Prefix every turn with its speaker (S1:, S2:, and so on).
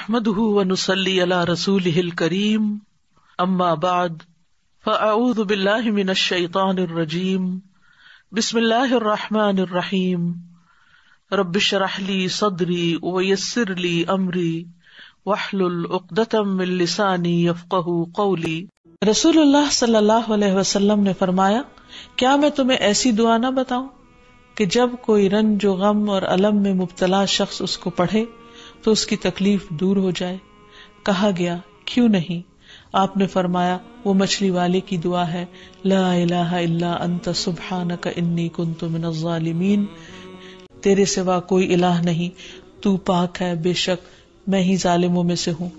S1: نحمده ونصلي على رسوله الكريم اما بعد فاعوذ بالله من الشيطان الرجيم بسم الله الرحمن الرحيم رب اشرح لي صدري ويسر لي امري واحلل عقدة من لساني يفقهوا قولي۔ رسول اللہ صلی اللہ علیہ وسلم نے فرمایا، کیا میں تمہیں ایسی دعا نہ بتاؤں کہ جب کوئی رنج و غم اور الم میں مبتلا شخص اس کو پڑھے تو اس کی تکلیف دور ہو جائے؟ کہا گیا کیوں نہیں؟ آپ نے فرمایا وہ مچھلی والے کی دعا ہے، لا الہ الا انت سبحانک انی کنت من الظالمین، تیرے سوا کوئی الہ نہیں، تو پاک ہے، بے شک میں ہی ظالموں میں سے ہوں۔